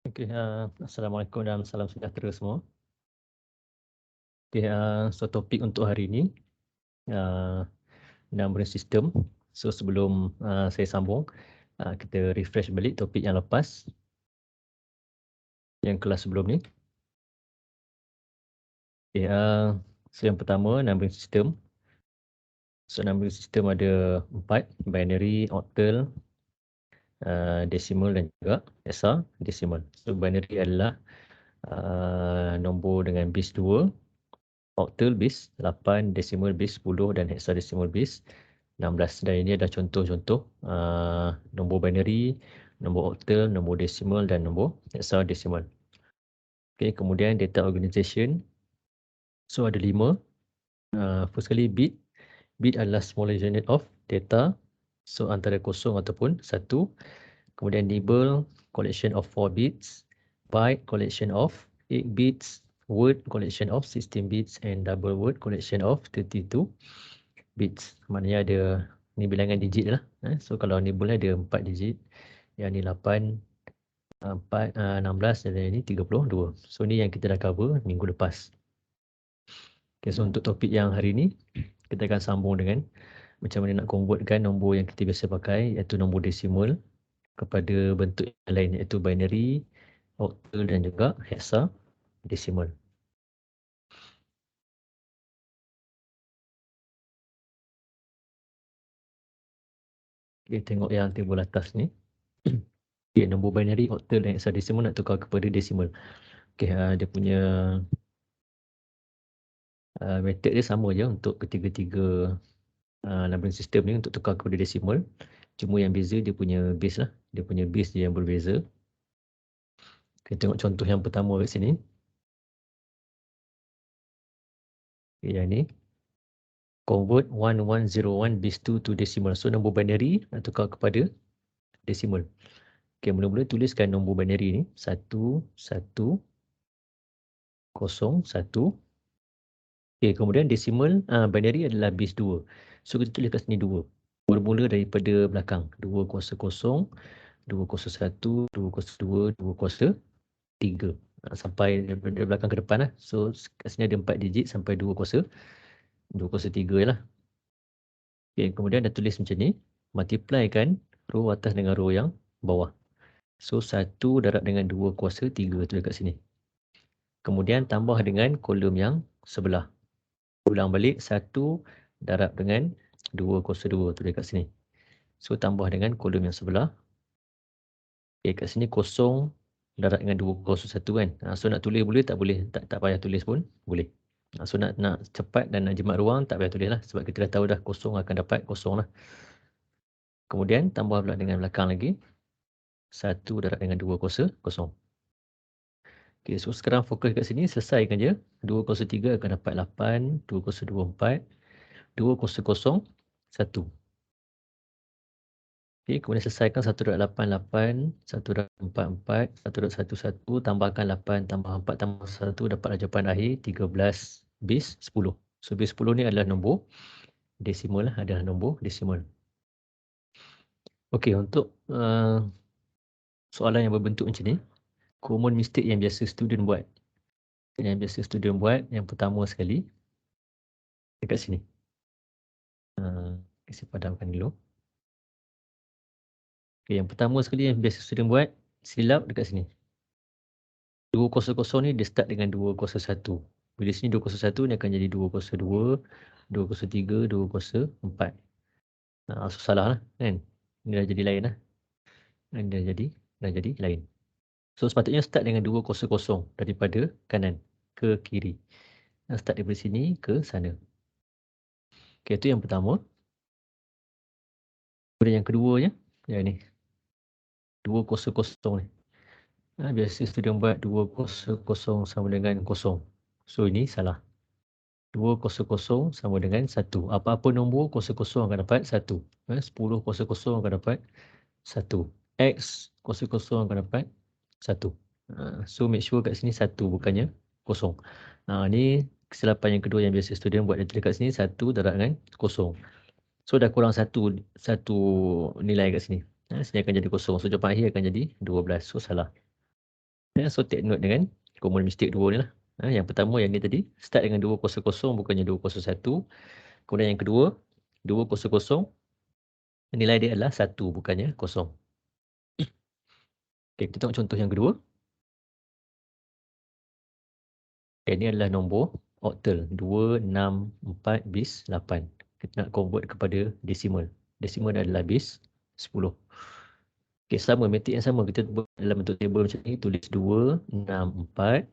Okey, Assalamualaikum dan salam sejahtera semua. Okey, so topik untuk hari ini, uh, numbering system. So sebelum saya sambung, kita refresh balik topik yang lepas, yang kelas sebelum ni. Okey, so yang pertama numbering system. So numbering system ada 4, binary, octal, decimal dan juga hexadecimal. So binary adalah nombor dengan base 2, octal base 8, decimal base 10 dan hexadecimal base 16. Dan ini adalah contoh-contoh nombor binary, nombor octal, nombor decimal dan nombor hexadecimal. Okey, kemudian data organization. So ada 5. First kali bit. Bit adalah smallest unit of data. So antara kosong ataupun 1. Kemudian nibble, collection of 4 bits. Byte, collection of 8 bits. Word, collection of 16 bits. And double word, collection of 32 bits. Maknanya ada ni bilangan digit lah. So kalau nibble ada 4 digit. Yang ni 8, 4, 16 dan yang ni 32. So ni yang kita dah cover minggu lepas. Okay, so untuk topik yang hari ni, kita akan sambung dengan macam mana nak convertkan nombor yang kita biasa pakai, iaitu nombor desimal, kepada bentuk yang lain, iaitu binary, octal dan juga hexadecimal. Okay, tengok yang table atas ni. Okay, nombor binary, octal dan hexadecimal nak tukar kepada decimal. Okay, dia punya method dia sama je untuk ketiga-tiga numbering system ni untuk tukar kepada decimal. Cuma yang beza dia punya base lah. Dia punya base dia yang berbeza. Kita tengok contoh yang pertama kat sini. Okay, yang ni. Convert 1101 base 2 to decimal. So nombor binary nak tukar kepada decimal. Okay, mula-mula tuliskan nombor binary ni. 1, 1, 0, 1. Okay, kemudian decimal binary adalah base 2. So kita tulis kat sini 2. Bermula daripada belakang. 2 kuasa 0, 2 kuasa 1, 2 kuasa 2, 2 kuasa 3. Sampai daripada belakang ke depan lah. So kat sini ada 4 digit sampai 2 kuasa 3 lah. Okay, kemudian dah tulis macam ni. Multiply kan row atas dengan row yang bawah. So 1 darab dengan 2 kuasa 3 tu dekat sini. Kemudian tambah dengan kolom yang sebelah. Ulang balik 1 darab dengan 2 kuasa 2 tu dekat sini. So tambah dengan kolom yang sebelah. Okay, kat sini 0 darab dengan 2 kuasa 1 kan. So nak tulis boleh, tak boleh, tak payah tulis pun boleh. So nak cepat dan nak jimat ruang tak payah tulis lah. Sebab kita dah tahu dah 0 akan dapat 0 lah. Kemudian tambah pula dengan belakang lagi. 1 darab dengan 2 kuasa 0. Okay, so sekarang fokus kat sini, selesaikan je. 2 kuasa 3 akan dapat 8, 2 kuasa 2, 4, 2 kuasa 0, 1. Okay, kemudian selesaikan 1 darab 8, 8, 1 darab 4, 4, 1 darab 1, 1, tambahkan 8, tambah 4, tambah 1, dapatlah jawapan akhir 13 base 10. So base 10 ni adalah nombor desimal lah, adalah nombor desimal. Okay, untuk soalan yang berbentuk macam ni, common mistake yang biasa student buat. Yang biasa student buat, yang pertama sekali, dekat sini. Saya padamkan dulu. Okay, yang pertama sekali yang biasa student buat, silap dekat sini. 2 kuasa 0 ni dia start dengan 2 kuasa 1. Bila sini 2 kuasa 1 ni akan jadi 2 kuasa 2, 2 kuasa 3, 2 kuasa 4. So salah lah kan. Ini dah jadi lain lah. Dah jadi lain. So sepatutnya start dengan 2 kuasa 0 daripada kanan ke kiri. Start daripada sini ke sana. Okay, itu yang pertama. Kemudian yang keduanya, yang ni. 2 kuasa 0 ni. Biasa student buat 2 kuasa 0 sama dengan 0. So ini salah. 2 kuasa 0 sama dengan 1. Apa-apa nombor kuasa 0 akan dapat 1. 10 kuasa 0 akan dapat 1. X kuasa 0 akan dapat 1. So make sure kat sini 1 bukannya 0. Ni kesilapan yang kedua yang biasa student buat. Dia tulis kat sini 1 darab dengan 0. So dah kurang 1 nilai kat sini. Sini akan jadi 0. So jawapan akhir akan jadi 12. So salah. So take note dengan common mistake 2 ni lah. Yang pertama yang ni tadi, start dengan 200 bukannya 201. Kemudian yang kedua, 200, nilai dia adalah 1 bukannya 0. Okay, kita tengok contoh yang kedua. Ini adalah nombor oktal 264 bis 8. Kita nak convert kepada desimal. Desimal adalah bis 10. Okay, sama, metrik yang sama. Kita buat dalam bentuk table macam ni, tulis 264.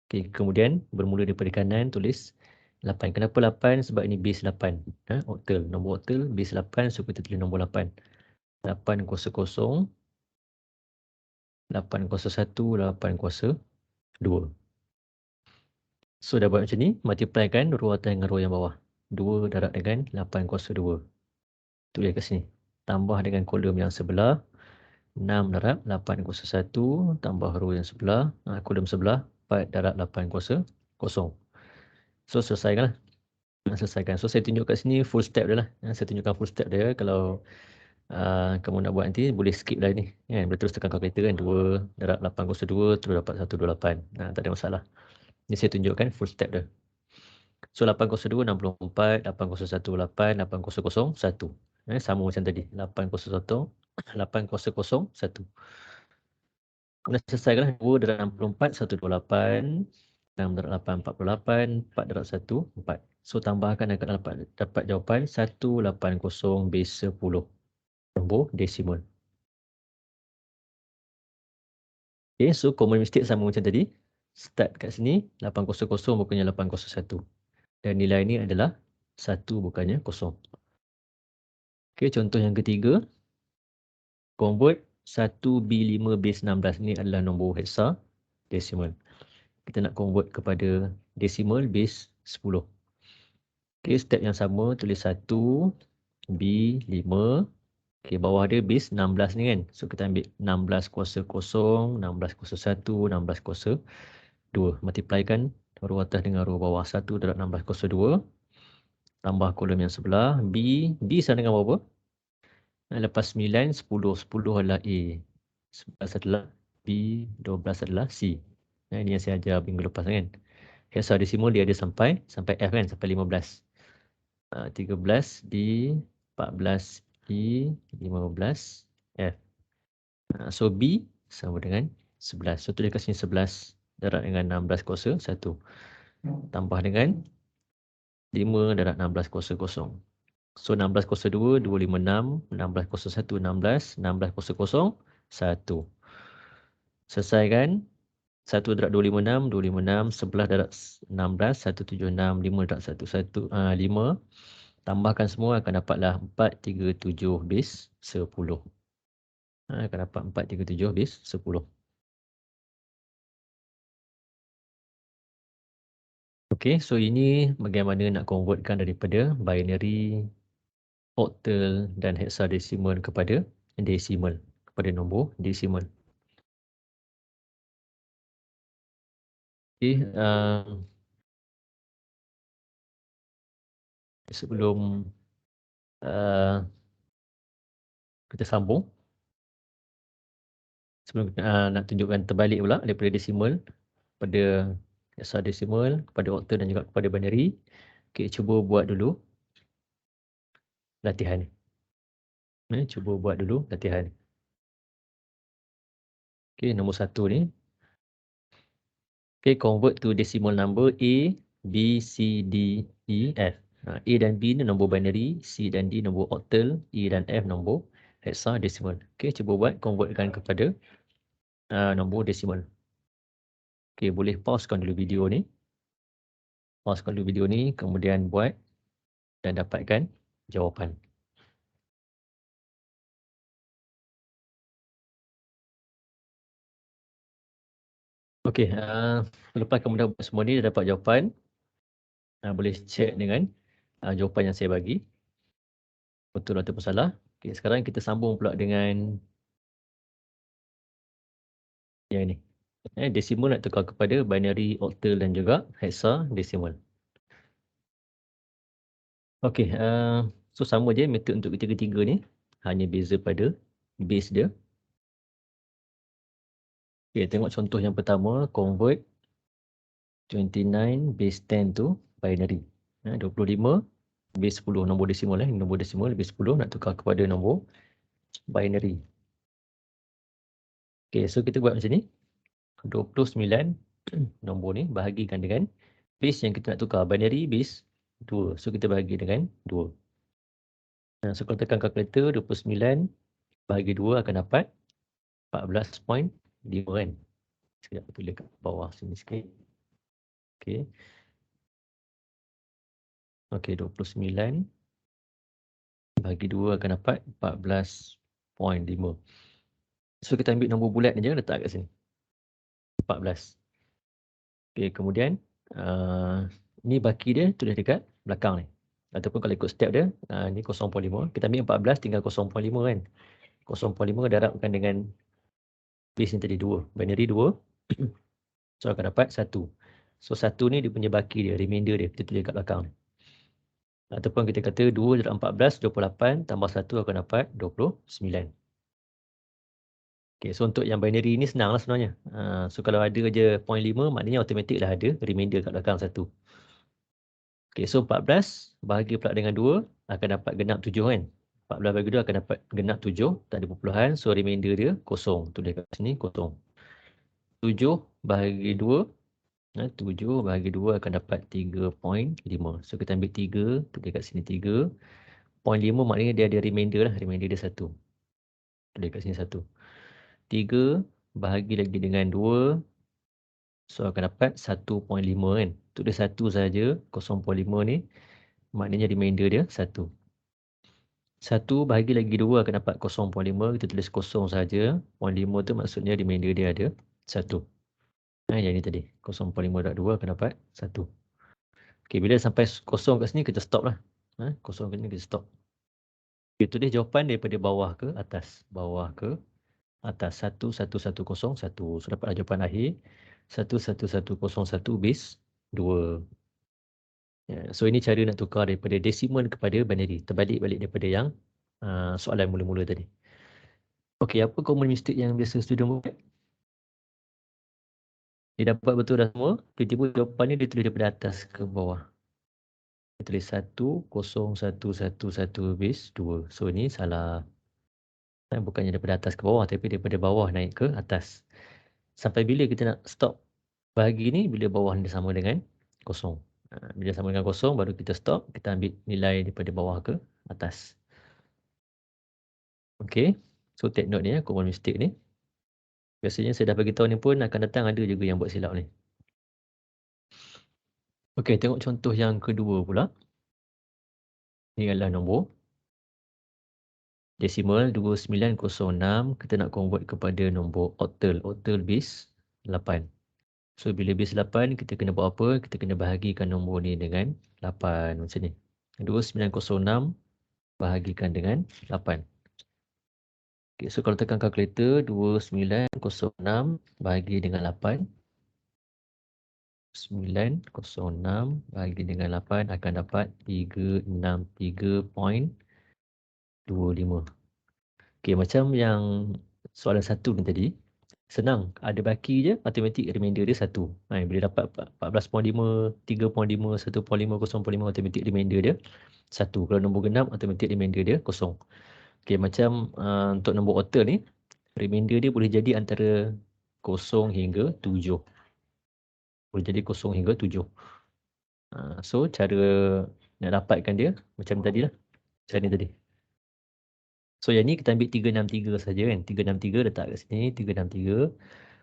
Okay, kemudian bermula daripada kanan, tulis 8. Kenapa 8? Sebab ini base 8. Oktal, nombor oktal, base 8. So, kita tulis nombor 8. 800, 801, 802. So, dah buat macam ni. Multiply kan row atas dengan row yang bawah. 2 darab dengan 802. Tulis kat sini. Tambah dengan kolom yang sebelah. 6 darab 801 tambah row yang sebelah, kolom sebelah 4 darab 800. So selesaikan lah. Selesaikan. So saya tunjuk kat sini full step dia lah. Saya tunjukkan full step dia. Kalau kamu nak buat nanti boleh skip lah ni. Boleh terus tekan kalkulator kan. 2 darab 802 terus dapat 128. Tak ada masalah. Ni saya tunjukkan full step dia. So 802 64, 801 8, 800 1. Sama macam tadi. 801 800 1. Kemudian selesaikan 2 darab 64, 128. 6 darab 8, 48. 4 darab 1, 4. So tambahkan akan dapat jawapan 180 base 10. Nombor desimal. Okay, so common mistake sama macam tadi. Start kat sini 800 bukannya 801. Dan nilai ni adalah 1 bukannya 0. Okay, contoh yang ketiga. Convert 1B5 base 16. Ini adalah nombor hexa desimal. Kita nak convert kepada desimal base 10. Okay, step yang sama, tulis 1B5. Okay, bawah dia base 16 ni kan. So kita ambil 16 kuasa 0, 16 kuasa 1, 16 kuasa 2. Multiplykan row atas dengan row bawah. 1 darab 16 kuasa 2. Tambah kolom yang sebelah. B sama dengan berapa? Lepas 9, 10. 10 adalah A. 11 adalah B. 12 adalah C. Ini yang saya ajar minggu lepas kan. Hexadesimal dia ada sampai F kan. Sampai 15. 13 D, 14 E, 15 F. So B sama dengan 11. So tulis kat sini 11 darab dengan 16 kuasa 1. Tambah dengan 5 darab 16 kuasa 0. So 16 kuasa 2, 256. 16 kuasa 1, 16. 16 kuasa 0, 1. Selesaikan. 1 darab 256, 256. 11 darab 16, 176. 5 darab 1, 5. Tambahkan semua akan dapatlah 437 base 10. Akan dapat 437 base 10. Okey, so ini bagaimana nak convertkan daripada binary, octal dan hexadecimal kepada decimal, kepada nombor decimal. Okey, sebelum kita sambung, sebelum nak tunjukkan terbalik pula daripada decimal pada hexadecimal kepada octal dan juga kepada binary. Okey, cuba buat dulu latihan. Cuba buat dulu latihan. Okey, nombor 1 ni. Okey, convert to decimal number A, B, C, D, E, F. A dan B ni nombor binary, C dan D nombor octal, E dan F nombor hexadecimal. Okey, cuba buat convertkan kepada nombor decimal. Okey, boleh pausekan dulu video ni. Pausekan dulu video ni, kemudian buat dan dapatkan jawapan. Okey, lepas kamu dah buat semua ni, dah dapat jawapan. Boleh check dengan jawapan yang saya bagi. Betul ataupun salah. Okey, sekarang kita sambung pula dengan yang ini. Decimal nak tukar kepada binary, octal dan juga hexadecimal. Okey, so sama je metod untuk ketiga-tiga ni. Hanya beza pada base dia. Okay, tengok contoh yang pertama, convert 29 base 10 to binary. 25 base 10, nombor desimal nombor desimal base 10 nak tukar kepada nombor binary. Okay, so kita buat macam ni. 29 nombor ni bahagikan dengan base yang kita nak tukar, binary base 2. So kita bahagi dengan 2. So kalau tekan kalkulator, 29 bahagi 2 akan dapat 14.5 kan. Sekejap aku tulis kat bawah sini sikit. Okay. Okay, 29 bagi 2 akan dapat 14.5. So kita ambil nombor bulat je, letak kat sini. 14. Okay, kemudian ni baki dia tulis dekat belakang ni. Ataupun kalau ikut step dia, ni 0.5. Kita ambil 14 tinggal 0.5 kan. 0.5 darabkan dengan base ni tadi 2. Binary 2. So akan dapat 1. So 1 ni dia punya baki dia, remainder dia. Kita tulis kat belakang ni. Ataupun kita kata 2 darab 14, 28 tambah 1 akan dapat 29. Okay, so untuk yang binary ni senang lah sebenarnya. So kalau ada je 0.5, maknanya automatik lah ada remainder kat belakang 1. Okay, so 14 bahagi pula dengan 2 akan dapat genap 7 kan. 14 bagi 2 akan dapat genap 7, tak ada perpuluhan. So remainder dia kosong. Tulis kat sini kosong. 7 bahagi 2, 7 bahagi 2 akan dapat 3.5. So kita ambil 3, tulis kat sini 3. 0.5 maknanya dia ada remainder lah. Remainder dia 1. Tulis kat sini 1. 3 bahagi lagi dengan 2. So akan dapat 1.5 kan. Tulis 1 saja, 0.5 ni. Maknanya remainder dia 1. 1 bahagi lagi 2 akan dapat 0.5. Kita tulis 0 saja. 0.5 tu maksudnya remainder dia ada 1. Yang ni tadi. 0.5 darab 2 akan dapat 1. Okay, bila sampai 0 kat sini kita stop lah. 0 kat sini kita stop. Kita tulis jawapan daripada bawah ke atas. Bawah ke atas. 1101. So dapatlah jawapan akhir. 11101 base 2. So ini cara nak tukar daripada desimal kepada binary. Terbalik-balik daripada yang soalan mula-mula tadi. Okey, apa common mistake yang biasa student buat? Dia dapat betul dah semua. Tiba-tiba jawapan ni dia tulis daripada atas ke bawah. Dia tulis 10111 base 2. So ini salah. Bukannya daripada atas ke bawah, tapi daripada bawah naik ke atas. Sampai bila kita nak stop bahagi ni? Bila bawah ni sama dengan 0. Bila sama dengan 0, baru kita stop. Kita ambil nilai daripada bawah ke atas. Okay. So take note ni common mistake ni. Biasanya saya dah bagi tahu ni pun akan datang ada juga yang buat silap ni. Okay, tengok contoh yang kedua pula. Ini adalah nombor desimal 2906. Kita nak convert kepada nombor octal. Octal base 8. So bila base 8 kita kena buat apa? Kita kena bahagikan nombor ni dengan 8 macam ni. 2906 bahagikan dengan 8. Okay, so kalau tekan kalkulator 2906 bahagi dengan 8. 906 bahagi dengan 8 akan dapat 363.25. Okey, macam yang soalan 1 ni tadi, senang. Ada baki je, automatik remainder dia 1. Bila dapat 14.5, 3.5, 1.5, 0.5, automatik remainder dia 1. Kalau nombor genap, automatik remainder dia 0. Okey, macam untuk nombor octal ni, remainder dia boleh jadi antara 0 hingga 7. Boleh jadi 0 hingga 7. So cara nak dapatkan dia macam tadi lah. Macam ni tadi. So yang ni kita ambil 363 saja kan. 363 letak kat sini. 363.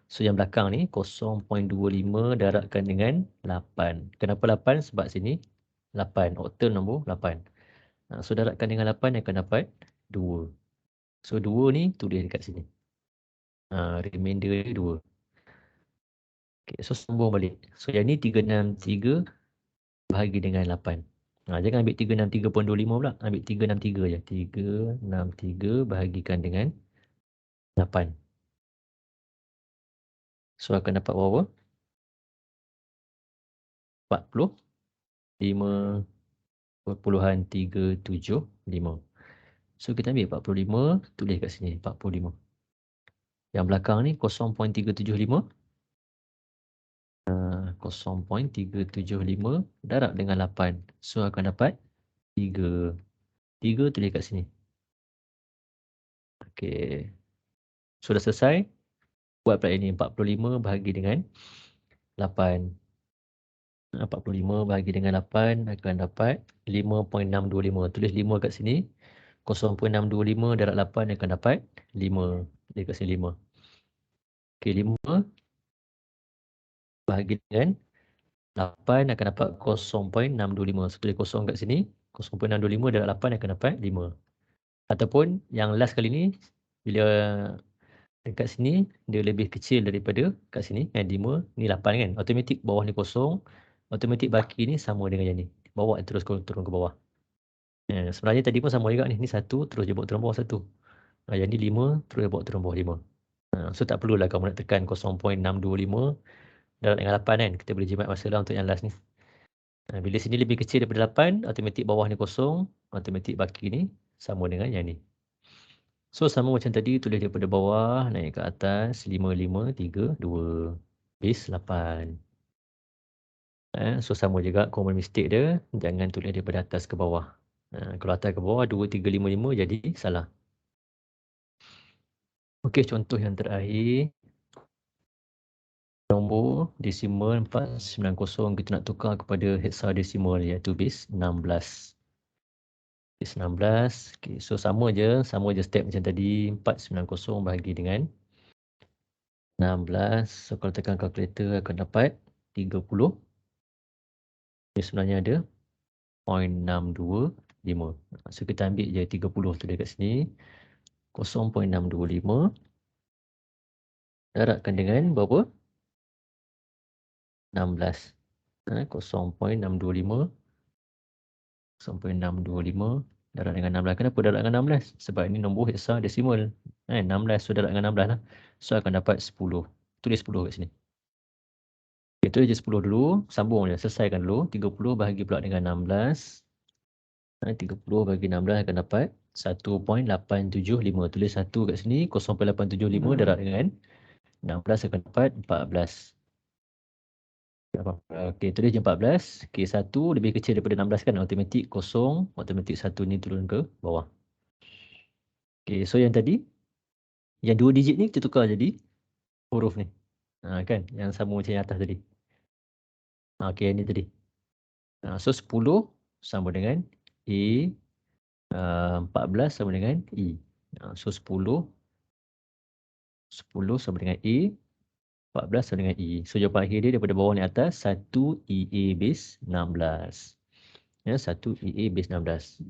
So yang belakang ni 0.25 darabkan dengan 8. Kenapa 8? Sebab sini 8. Octal nombor 8. So darabkan dengan 8 akan dapat 2. So 2 ni tulis dekat sini. Remainder dia 2. Okay, so sambung balik. So yang ni 363 bahagi dengan 8. Jangan ambil 363.25 pula. Ambil 363 je. 363 bahagikan dengan 8. So akan dapat berapa? 45.375. So kita ambil 45, tulis kat sini 45. Yang belakang ni 0.375. 0.375 darab dengan 8. So akan dapat 3. 3 tulis kat sini. Okey. Sudah selesai. Buat pula ini 45 bahagi dengan 8. 45 bahagi dengan 8 akan dapat 5.625. Tulis 5 kat sini. 0.625 darab 8 akan dapat 5. Tulis kat sini 5. Okey, 5 bahagi dengan 8 akan dapat 0.625. So tulis kosong kat sini. 0.625 darab 8 akan dapat 5. Ataupun yang last kali ni, bila dekat sini, dia lebih kecil daripada kat sini. 5, ni 8 kan. Automatik bawah ni kosong. Automatik baki ni sama dengan yang ni. Bawa terus turun ke bawah. Sebenarnya tadi pun sama juga ni. Ni 1, terus je bawa turun bawah 1. Yang ni 5, terus je bawa turun bawah 5. So tak perlulah kamu nak tekan 0.625 darab dengan 8 kan. Kita boleh jimat masa lah untuk yang last ni. Bila sini lebih kecil daripada 8, automatik bawah ni kosong. Automatik baki ni sama dengan yang ni. So sama macam tadi, tulis daripada bawah naik ke atas 5, 5, 3, 2. Base 8. So sama juga common mistake dia. Jangan tulis daripada atas ke bawah. Kalau atas ke bawah 2, 3, 5, 5 jadi salah. Okey, contoh yang terakhir. Nombor desimal 490 kita nak tukar kepada hexadesimal iaitu base 16. Base 16. Okay, so sama je step macam tadi. 490 bahagi dengan 16. So kalau tekan kalkulator akan dapat 30. Ini sebenarnya ada 0.625. So kita ambil je 30 tu dekat sini. 0.625 darabkan dengan berapa? 16. 0.625 darab dengan 16. Kenapa darab dengan 16? Sebab ini nombor hexadesimal. 16 so darab dengan 16 lah. So akan dapat 10. Tulis 10 kat sini. Okay, tulis je 10 dulu. Sambung je. Selesaikan dulu. 30 bahagi pula dengan 16. 30 bagi 16 akan dapat 1.875. Tulis 1 kat sini. 0.875 darab dengan 16 akan dapat 14. Okey, tulis je 14. Okey, 1 lebih kecil daripada 16 kan. Automatik kosong. Automatik 1 ni turun ke bawah. Okey, so yang tadi. Yang 2 digit ni kita tukar jadi huruf ni. Kan? Yang sama macam yang atas tadi. Okey, yang ni tadi. So 10 sama dengan A. 14 sama dengan E. So 10 sama dengan A. 14 sama dengan E. So jawapan akhir dia daripada bawah ni atas 1 EA base 16. 1 EA base 16.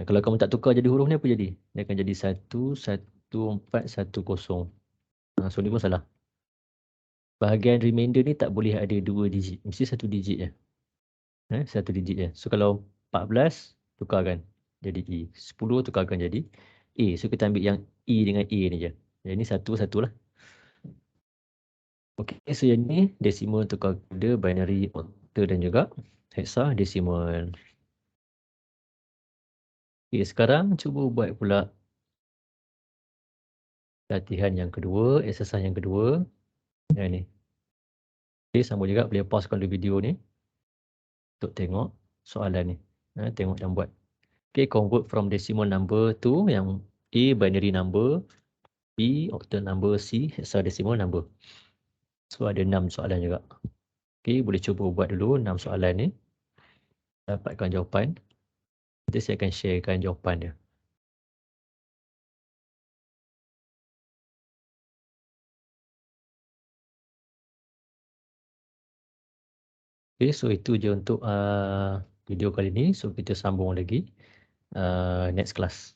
Kalau kamu tak tukar jadi huruf ni apa jadi? Dia akan jadi 11410. So ni pun salah. Bahagian remainder ni tak boleh ada 2 digit. Mesti 1 digit je. 1 digit je. So kalau 14 tukarkan jadi E. 10 tukarkan jadi A. So kita ambil yang E dengan A ni je. Yang ni satu lah. Okey, so yang ni decimal tukar kepada binary, octal dan juga hexadesimal. Okey, sekarang cuba buat pula latihan yang kedua, exercise yang kedua. Yang ni. Okey, sama juga boleh pausekan dulu video ni untuk tengok soalan ni. Tengok dan buat. Okey, convert from decimal number to yang A binary number, B octal number, C hexadesimal number. So ada 6 soalan juga. Okey, boleh cuba buat dulu 6 soalan ni. Dapatkan jawapan. Nanti saya akan sharekan jawapan dia. Okay, so itu je untuk video kali ni. So kita sambung lagi next class.